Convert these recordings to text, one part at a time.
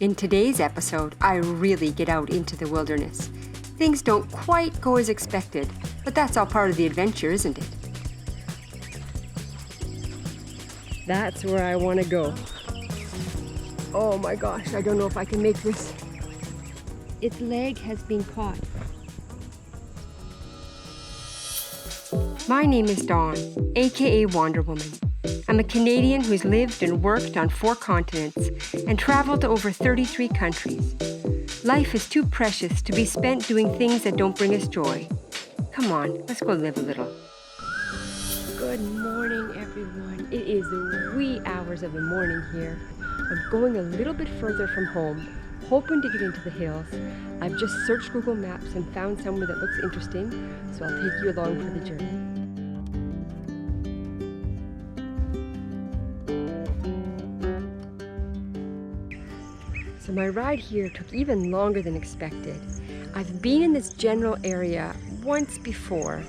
In today's episode, I really get out into the wilderness. Things don't quite go as expected, but that's all part of the adventure, isn't it? That's where I want to go. Oh my gosh, I don't know if I can make this. Its leg has been caught. My name is Dawn, aka Wonder Woman. I'm a Canadian who's lived and worked on 4 continents and traveled to over 33 countries. Life is too precious to be spent doing things that don't bring us joy. Come on, let's go live a little. Good morning, everyone. It is the wee hours of the morning here. I'm going a little bit further from home, hoping to get into the hills. I've just searched Google Maps and found somewhere that looks interesting, so I'll take you along for the journey. So my ride here took even longer than expected. I've been in this general area once before,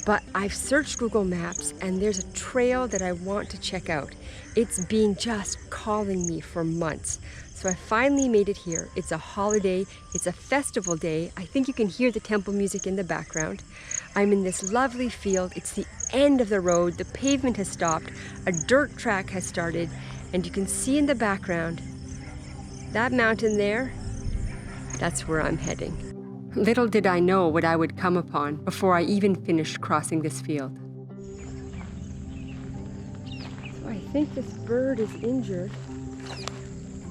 but I've searched Google Maps and there's a trail that I want to check out. It's been just calling me for months. So I finally made it here. It's a holiday, it's a festival day. I think you can hear the temple music in the background. I'm in this lovely field. It's the end of the road. The pavement has stopped. A dirt track has started, and you can see in the background that mountain there, that's where I'm heading. Little did I know what I would come upon before I even finished crossing this field. So I think this bird is injured.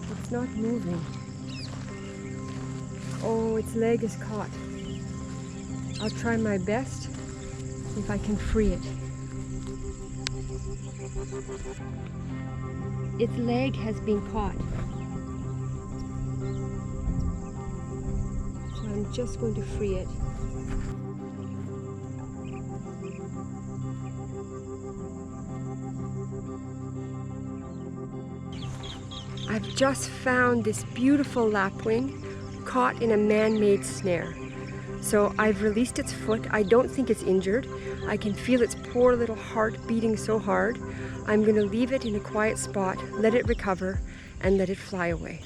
It's not moving. Oh, its leg is caught. I'll try my best if I can free it. Its leg has been caught. I'm just going to free it. I've just found this beautiful lapwing caught in a man-made snare. So I've released its foot. I don't think it's injured. I can feel its poor little heart beating so hard. I'm going to leave it in a quiet spot, let it recover, and let it fly away.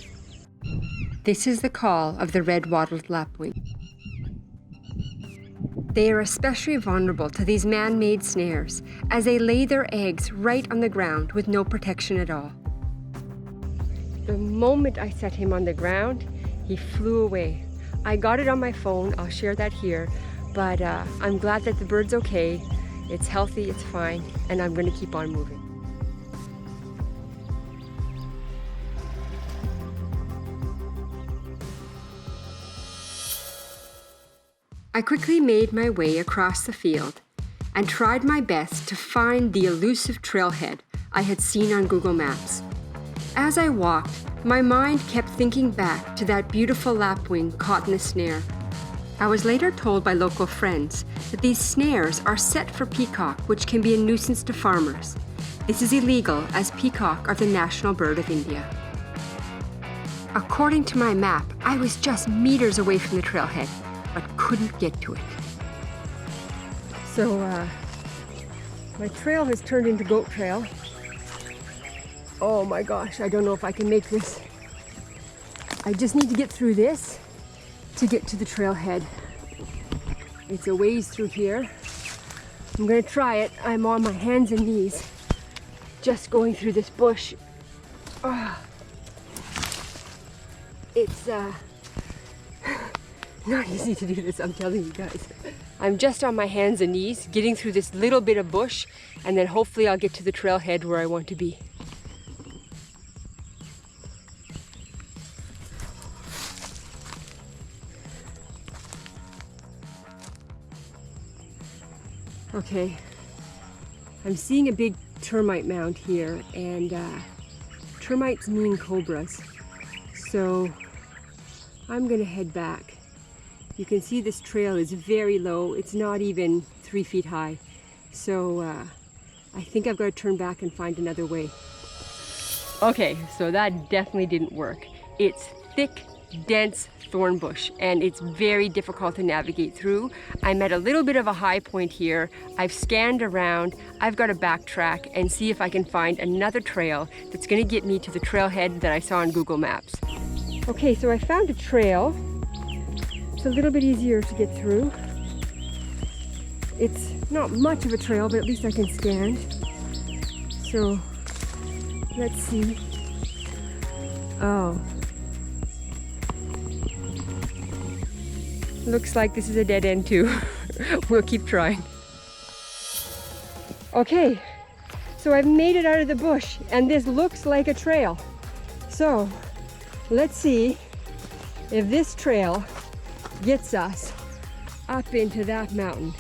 This is the call of the red-wattled lapwing. They are especially vulnerable to these man-made snares as they lay their eggs right on the ground with no protection at all. The moment I set him on the ground, he flew away. I got it on my phone, I'll share that here, but I'm glad that the bird's okay, it's healthy, it's fine, and I'm going to keep on moving. I quickly made my way across the field and tried my best to find the elusive trailhead I had seen on Google Maps. As I walked, my mind kept thinking back to that beautiful lapwing caught in the snare. I was later told by local friends that these snares are set for peacock, which can be a nuisance to farmers. This is illegal as peacock are the national bird of India. According to my map, I was just meters away from the trailhead, but couldn't get to it. So my trail has turned into goat trail. Oh my gosh, I don't know if I can make this. I just need to get through this to get to the trailhead. It's a ways through here. I'm gonna try it. I'm on my hands and knees, just going through this bush. It's not easy to do this, I'm telling you guys. I'm just on my hands and knees, getting through this little bit of bush, and then hopefully I'll get to the trailhead where I want to be. Okay, I'm seeing a big termite mound here, and termites mean cobras. So I'm gonna head back. You can see this trail is very low. It's not even 3 feet high. So I think I've got to turn back and find another way. Okay, so that definitely didn't work. It's thick, dense thorn bush, and it's very difficult to navigate through. I'm at a little bit of a high point here. I've scanned around. I've got to backtrack and see if I can find another trail that's going to get me to the trailhead that I saw on Google Maps. Okay, so I found a trail. It's a little bit easier to get through. It's not much of a trail, but at least I can stand. So let's see. Oh. Looks like this is a dead end too. We'll keep trying. Okay, so I've made it out of the bush and this looks like a trail. So let's see if this trail gets us up into that mountain.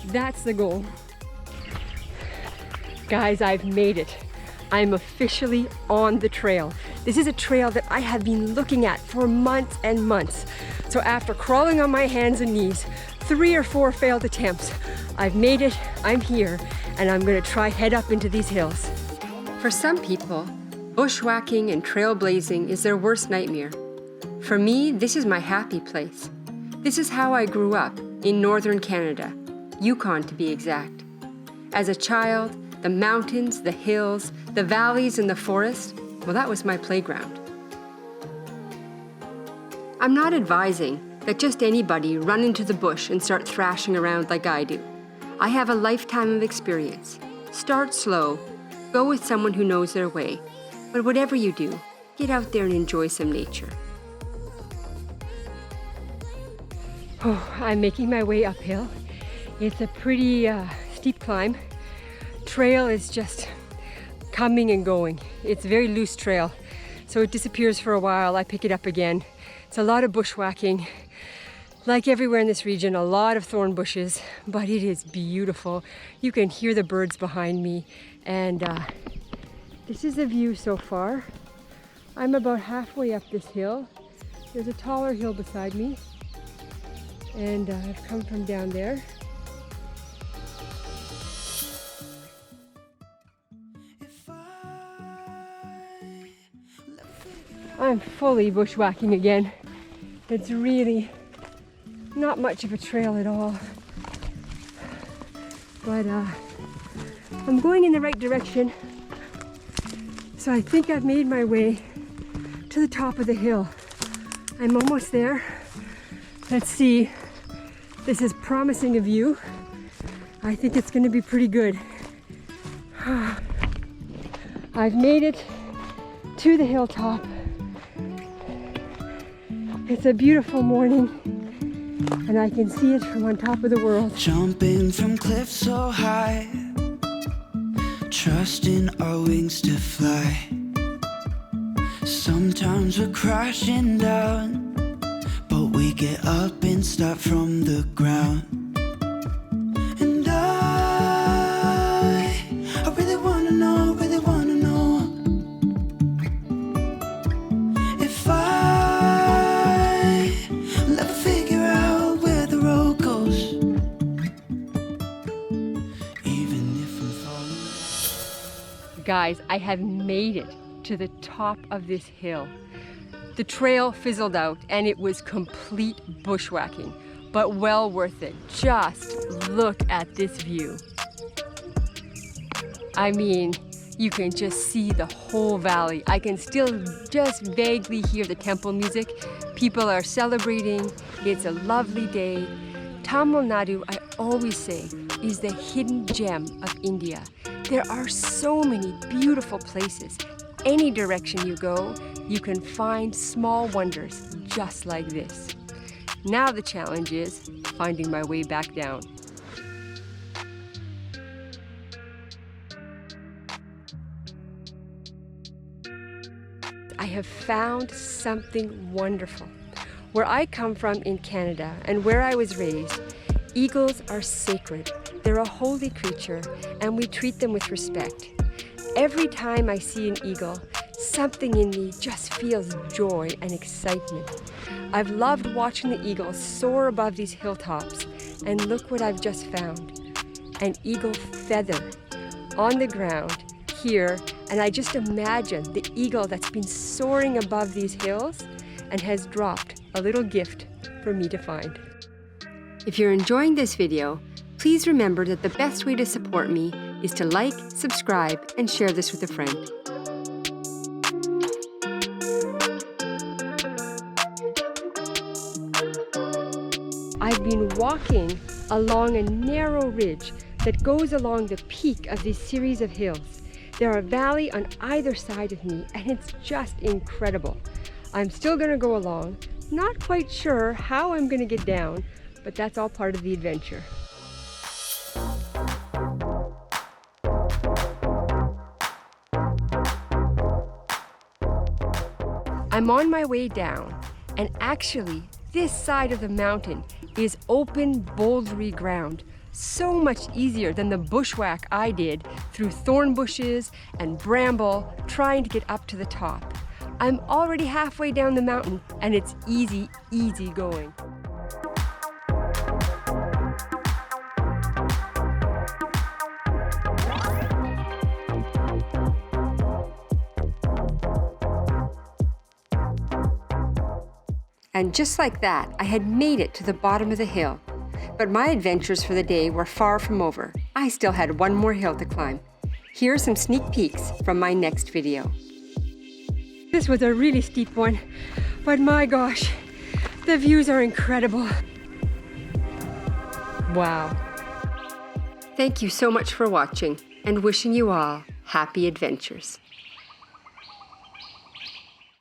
That's the goal. Guys, I've made it. I'm officially on the trail. This is a trail that I have been looking at for months and months. So after crawling on my hands and knees, 3 or 4 failed attempts, I've made it, I'm here, and I'm gonna try head up into these hills. For some people, bushwhacking and trailblazing is their worst nightmare. For me, this is my happy place. This is how I grew up in northern Canada, Yukon to be exact. As a child, the mountains, the hills, the valleys, and the forest, well, that was my playground. I'm not advising that just anybody run into the bush and start thrashing around like I do. I have a lifetime of experience. Start slow, go with someone who knows their way, but whatever you do, get out there and enjoy some nature. Oh, I'm making my way uphill. It's a pretty steep climb. Trail is just coming and going. It's a very loose trail, so it disappears for a while. I pick it up again. It's a lot of bushwhacking. Like everywhere in this region, a lot of thorn bushes, but it is beautiful. You can hear the birds behind me, and this is the view so far. I'm about halfway up this hill. There's a taller hill beside me, and I've come from down there. I'm fully bushwhacking again. It's really not much of a trail at all. But I'm going in the right direction. So I think I've made my way to the top of the hill. I'm almost there. Let's see. This is promising a view. I think it's going to be pretty good. I've made it to the hilltop. It's a beautiful morning, and I can see it from on top of the world. Jumping from cliffs so high, trusting our wings to fly. Sometimes we're crashing down, but we get up and start from the ground. And I really wanna know, if I'll ever figure out where the road goes, even if I'm falling. Guys, I have made it to the top of this hill. The trail fizzled out and it was complete bushwhacking, but well worth it. Just look at this view. I mean, you can just see the whole valley. I can still just vaguely hear the temple music. People are celebrating. It's a lovely day. Tamil Nadu, I always say, is the hidden gem of India. There are so many beautiful places. Any direction you go, you can find small wonders just like this. Now the challenge is finding my way back down. I have found something wonderful. Where I come from in Canada and where I was raised, eagles are sacred. They're a holy creature and we treat them with respect. Every time I see an eagle, something in me just feels joy and excitement. I've loved watching the eagles soar above these hilltops, and look what I've just found. An eagle feather on the ground here, and I just imagine the eagle that's been soaring above these hills and has dropped a little gift for me to find. If you're enjoying this video, please remember that the best way to support me is to like, subscribe, and share this with a friend. I've been walking along a narrow ridge that goes along the peak of this series of hills. There are valleys on either side of me, and it's just incredible. I'm still gonna go along, not quite sure how I'm gonna get down, but that's all part of the adventure. I'm on my way down, and actually, this side of the mountain is open, bouldery ground. So much easier than the bushwhack I did through thorn bushes and bramble trying to get up to the top. I'm already halfway down the mountain, and it's easy, easy going. And just like that, I had made it to the bottom of the hill. But my adventures for the day were far from over. I still had one more hill to climb. Here are some sneak peeks from my next video. This was a really steep one, but my gosh, the views are incredible. Wow. Thank you so much for watching, and wishing you all happy adventures.